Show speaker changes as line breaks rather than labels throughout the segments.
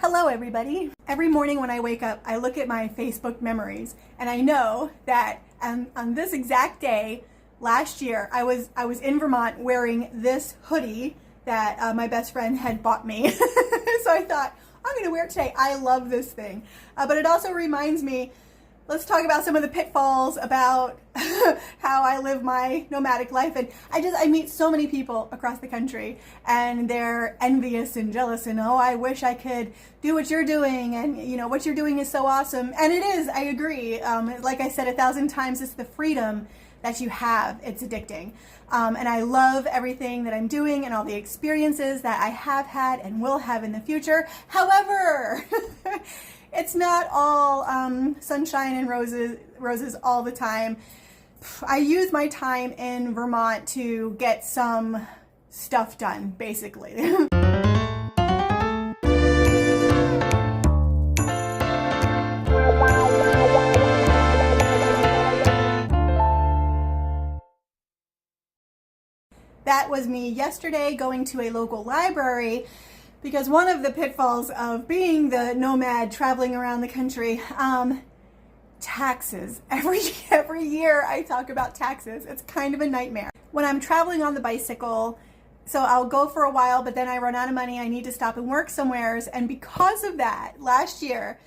Hello everybody. Every morning when I wake up, I look at my Facebook memories and I know that on this exact day last year, I was in Vermont wearing this hoodie that my best friend had bought me. So I thought, I'm gonna wear it today. I love this thing. But it also reminds me, let's talk about some of the pitfalls about how I live my nomadic life. And I meet so many people across the country and they're envious and jealous and, oh, I wish I could do what you're doing. And you know, what you're doing is so awesome. And it is, I agree. Like I said 1,000 times, it's the freedom that you have. It's addicting. And I love everything that I'm doing and all the experiences that I have had and will have in the future. However, it's not all sunshine and roses all the time. I use my time in Vermont to get some stuff done, basically. That was me yesterday going to a local library, because one of the pitfalls of being the nomad traveling around the country, taxes. Every year I talk about taxes. It's kind of a nightmare. When I'm traveling on the bicycle, so I'll go for a while, but then I run out of money. I need to stop and work somewhere. And because of that, last year,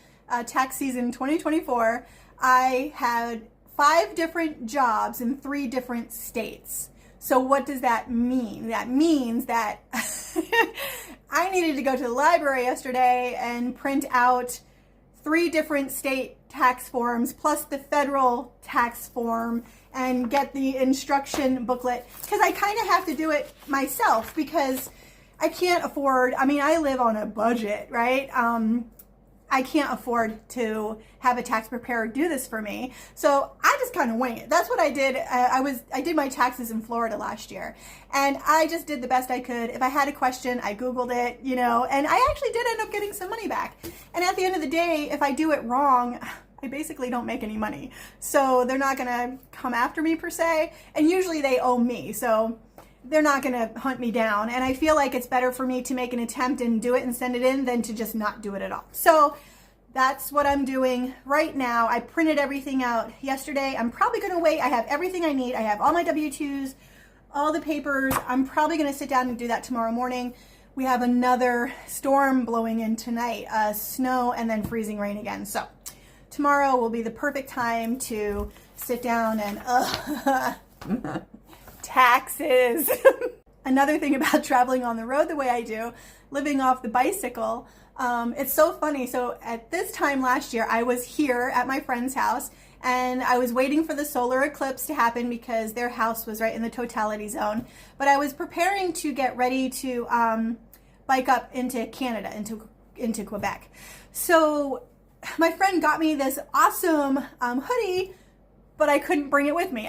tax season 2024, I had 5 different jobs in 3 different states. So what does that mean? That means that I needed to go to the library yesterday and print out 3 different state tax forms plus the federal tax form and get the instruction booklet, because I kind of have to do it myself because I can't afford, I live on a budget, right? I can't afford to have a tax preparer do this for me. So I just kind of wing it. That's what I did. I did my taxes in Florida last year, and I just did the best I could. If I had a question, I Googled it, and I actually did end up getting some money back. And at the end of the day, if I do it wrong, I basically don't make any money. So they're not gonna come after me per se. And usually they owe me. So they're not gonna hunt me down. And I feel like it's better for me to make an attempt and do it and send it in than to just not do it at all. So that's what I'm doing right now. I printed everything out yesterday. I'm probably gonna wait. I have everything I need. I have all my W-2s, all the papers. I'm probably gonna sit down and do that tomorrow morning. We have another storm blowing in tonight, snow and then freezing rain again. So tomorrow will be the perfect time to sit down and taxes. Another thing about traveling on the road the way I do, living off the bicycle, it's so funny. So at this time last year, I was here at my friend's house and I was waiting for the solar eclipse to happen because their house was right in the totality zone. But I was preparing to get ready to bike up into Canada, into Quebec. So my friend got me this awesome hoodie, but I couldn't bring it with me.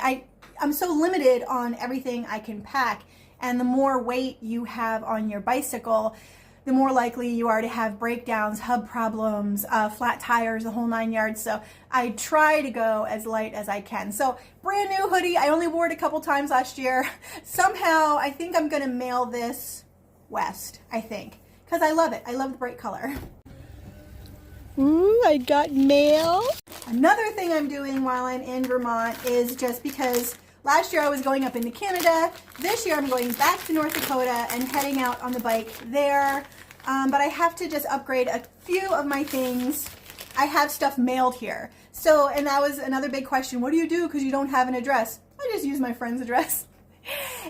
I'm so limited on everything I can pack, and the more weight you have on your bicycle, the more likely you are to have breakdowns, hub problems, flat tires, the whole 9 yards. So I try to go as light as I can. So brand new hoodie. I only wore it a couple times last year. Somehow I think I'm gonna mail this west, I think, because I love it. I love the bright color. Ooh, I got mail. Another thing I'm doing while I'm in Vermont is, just because last year I was going up into Canada, this year I'm going back to North Dakota and heading out on the bike there. But I have to just upgrade a few of my things. I have stuff mailed here. So, and that was another big question. What do you do because you don't have an address? I just use my friend's address.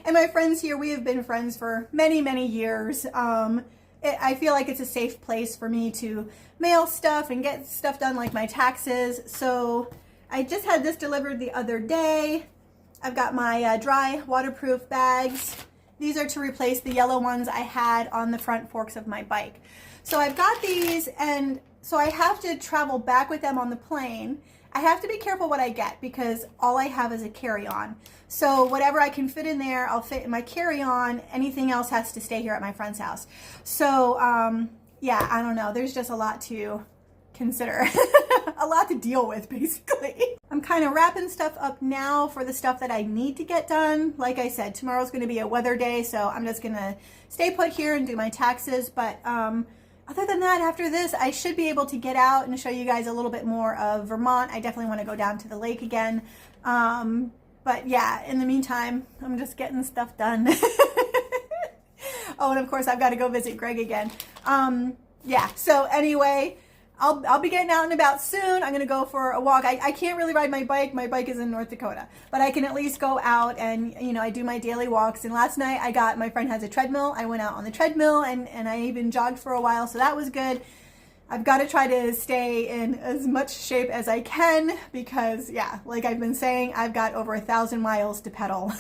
And my friends here, we have been friends for many, many years. I feel like it's a safe place for me to mail stuff and get stuff done like my taxes. So I just had this delivered the other day. I've got my dry waterproof bags. These are to replace the yellow ones I had on the front forks of my bike. So I've got these, and so I have to travel back with them on the plane. I have to be careful what I get because all I have is a carry-on. So whatever I can fit in there, I'll fit in my carry-on. Anything else has to stay here at my friend's house. So yeah, I don't know. There's just a lot to consider, a lot to deal with basically. I'm kind of wrapping stuff up now for the stuff that I need to get done. Like I said, tomorrow's going to be a weather day, so I'm just going to stay put here and do my taxes. But other than that, after this, I should be able to get out and show you guys a little bit more of Vermont. I definitely want to go down to the lake again. But yeah, in the meantime, I'm just getting stuff done. Oh, and of course, I've got to go visit Greg again. Yeah, so anyway, I'll be getting out and about soon. I'm going to go for a walk. I can't really ride my bike. My bike is in North Dakota. But I can at least go out and, you know, I do my daily walks. And last night my friend has a treadmill. I went out on the treadmill and I even jogged for a while. So that was good. I've got to try to stay in as much shape as I can because, yeah, like I've been saying, I've got over 1,000 miles to pedal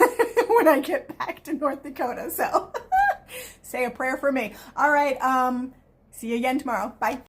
when I get back to North Dakota. So say a prayer for me. All right. See you again tomorrow. Bye.